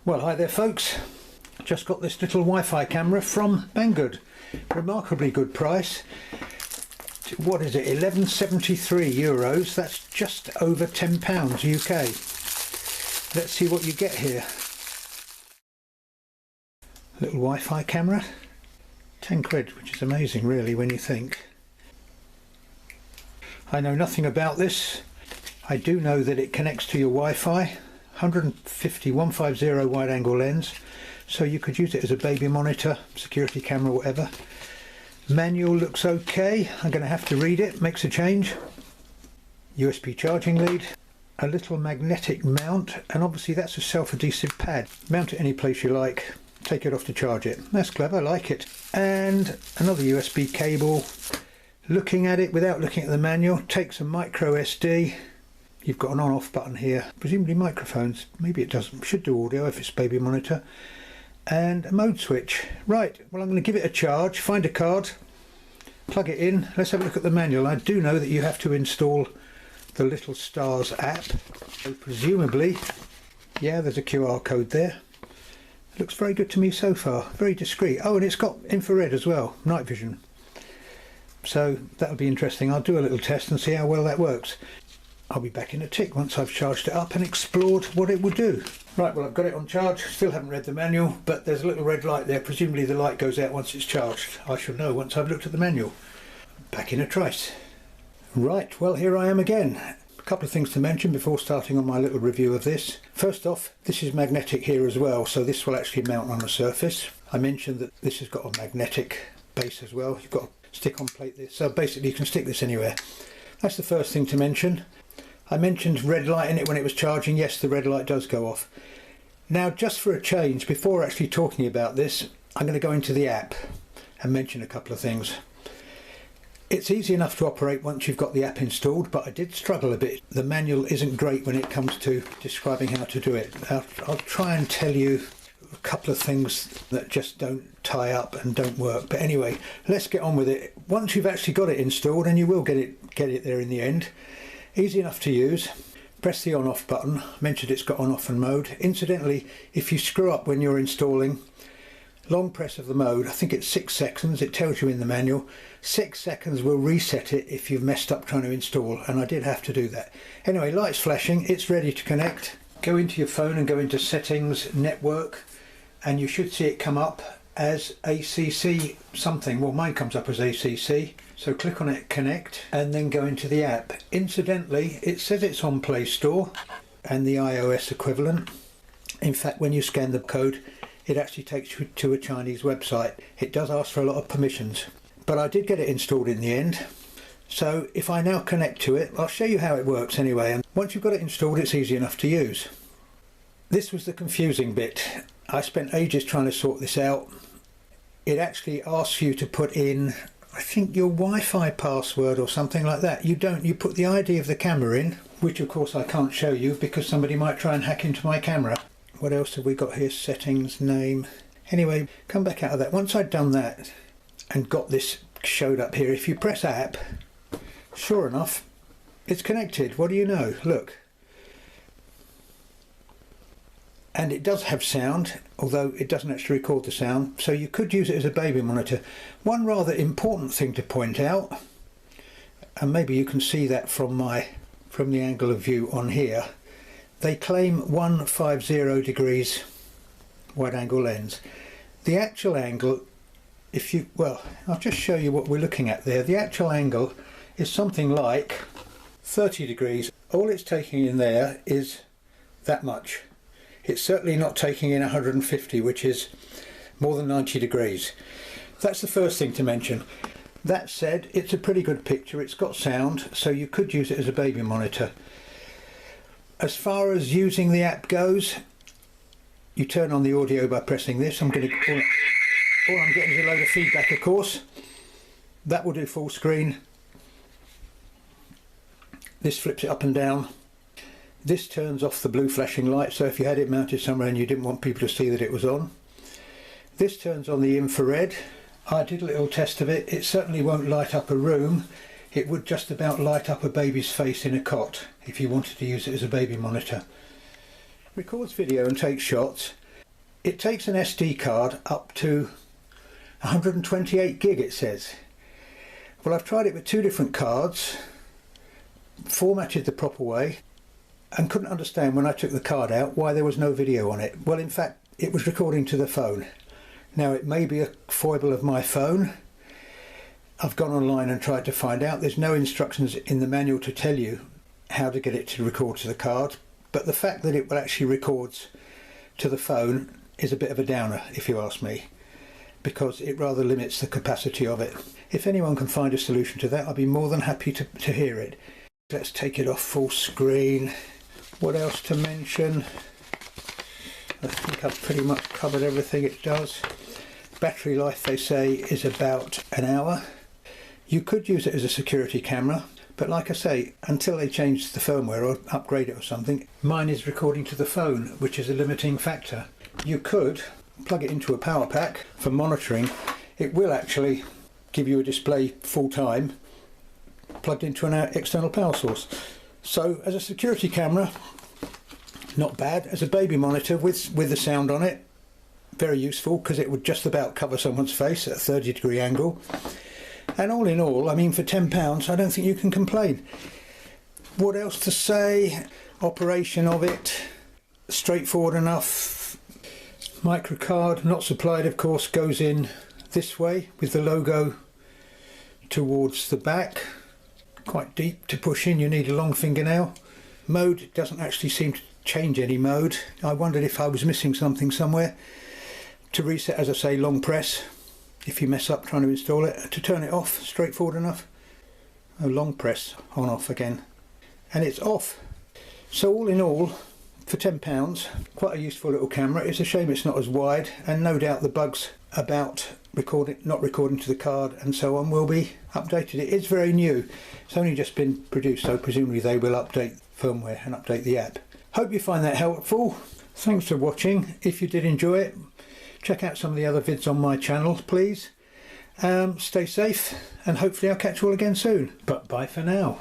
Well, hi there folks, just got this little Wi-Fi camera from Banggood. Remarkably good price. What is it, €11.73, that's just over £10 UK. Let's see what you get here. Little Wi-Fi camera, 10 quid, which is amazing really when you think. I know nothing about this. I do know that it connects to your Wi-Fi. 150 wide angle lens, so you could use it as a baby monitor, security camera, whatever. Manual looks okay. I'm going to have to read it, makes a change. USB charging lead, a little magnetic mount, and obviously that's a self-adhesive pad. Mount it any place you like, take it off to charge it. That's clever, I like it. And another USB cable. Looking at it without looking at the manual, takes a micro SD. You've got an on-off button here, presumably microphones, maybe it doesn't, should do audio if it's baby monitor, and a mode switch. Right, well I'm going to give it a charge, find a card, plug it in, let's have a look at the manual. I do know that you have to install the Little Stars app, so presumably, yeah, there's a QR code there. Looks very good to me so far, very discreet. Oh, and it's got infrared as well, night vision. So that'll be interesting. I'll do a little test and see how well that works. I'll be back in a tick once I've charged it up and explored what it would do. Right, well I've got it on charge, still haven't read the manual, but there's a little red light there, presumably the light goes out once it's charged. I shall know once I've looked at the manual. Back in a trice. Right, well here I am again. A couple of things to mention before starting on my little review of this. First off, this is magnetic here as well, so this will actually mount on the surface. I mentioned that this has got a magnetic base as well. You've got to stick on plate this, so basically you can stick this anywhere. That's the first thing to mention. I mentioned red light in it when it was charging. Yes, the red light does go off. Now, just for a change, before actually talking about this, I'm going to go into the app and mention a couple of things. It's easy enough to operate once you've got the app installed, but I did struggle a bit. The manual isn't great when it comes to describing how to do it. I'll try and tell you a couple of things that just don't tie up and don't work. But anyway, let's get on with it. Once you've actually got it installed, and you will get it there in the end, easy enough to use. Press the on-off button. I mentioned it's got on-off and mode. Incidentally, if you screw up when you're installing, long press of the mode, I think it's 6 seconds, it tells you in the manual, 6 seconds will reset it if you've messed up trying to install, and I did have to do that. Anyway, light's flashing, it's ready to connect. Go into your phone and go into settings, network, and you should see it come up as ACC something. Well, mine comes up as ACC. So click on it, connect, and then go into the app. Incidentally, it says it's on Playstore and the iOS equivalent. In fact, when you scan the code, it actually takes you to a Chinese website. It does ask for a lot of permissions, but I did get it installed in the end. So if I now connect to it, I'll show you how it works anyway. And once you've got it installed, it's easy enough to use. This was the confusing bit. I spent ages trying to sort this out. It actually asks you to put in, I think, your Wi-Fi password or something like that. You don't, you put the ID of the camera in, which of course I can't show you because somebody might try and hack into my camera. What else have we got here? Settings, name. Anyway, come back out of that. Once I'd done that and got this showed up here, if you press app, sure enough, it's connected. What do you know? Look. And it does have sound, although it doesn't actually record the sound, so you could use it as a baby monitor. One rather important thing to point out, and maybe you can see that from the angle of view on here, they claim 150 degrees wide angle lens. The actual angle, well, I'll just show you what we're looking at there. The actual angle is something like 30 degrees. All it's taking in there is that much. It's certainly not taking in 150, which is more than 90 degrees. That's the first thing to mention. That said, it's a pretty good picture. It's got sound, so you could use it as a baby monitor. As far as using the app goes, you turn on the audio by pressing this. All I'm getting is a load of feedback, of course. That will do full screen. This flips it up and down. This turns off the blue flashing light, so if you had it mounted somewhere and you didn't want people to see that it was on. This turns on the infrared. I did a little test of it. It certainly won't light up a room. It would just about light up a baby's face in a cot if you wanted to use it as a baby monitor. Records video and takes shots. It takes an SD card up to 128 gig, it says. Well, I've tried it with 2 different cards, formatted the proper way, and couldn't understand when I took the card out why there was no video on it. Well, in fact, it was recording to the phone. Now, it may be a foible of my phone. I've gone online and tried to find out. There's no instructions in the manual to tell you how to get it to record to the card, but the fact that it actually records to the phone is a bit of a downer, if you ask me, because it rather limits the capacity of it. If anyone can find a solution to that, I'd be more than happy to hear it. Let's take it off full screen. What else to mention? I think I've pretty much covered everything it does. Battery life, they say, is about an hour. You could use it as a security camera, but like I say, until they change the firmware or upgrade it or something, mine is recording to the phone, which is a limiting factor. You could plug it into a power pack for monitoring. It will actually give you a display full time, plugged into an external power source. So as a security camera, not bad. As a baby monitor with the sound on it, very useful, because it would just about cover someone's face at a 30-degree angle. And all in all, I mean, for £10, I don't think you can complain. What else to say? Operation of it, straightforward enough. Microcard, not supplied of course, goes in this way with the logo towards the back. Quite deep to push in, you need a long fingernail. Mode doesn't actually seem to change any mode. I wondered if I was missing something somewhere. To reset, as I say, long press if you mess up trying to install it. To turn it off, straightforward enough. Oh, long press, on off again. And it's off. So all in all, for £10, quite a useful little camera. It's a shame it's not as wide, and no doubt the bugs about not recording to the card and so on will be updated. It is very new. It's only just been produced, so presumably they will update firmware and update the app. Hope you find that helpful. Thanks for watching. If you did enjoy it, check out some of the other vids on my channel, please. Stay safe, and hopefully I'll catch you all again soon. But bye for now.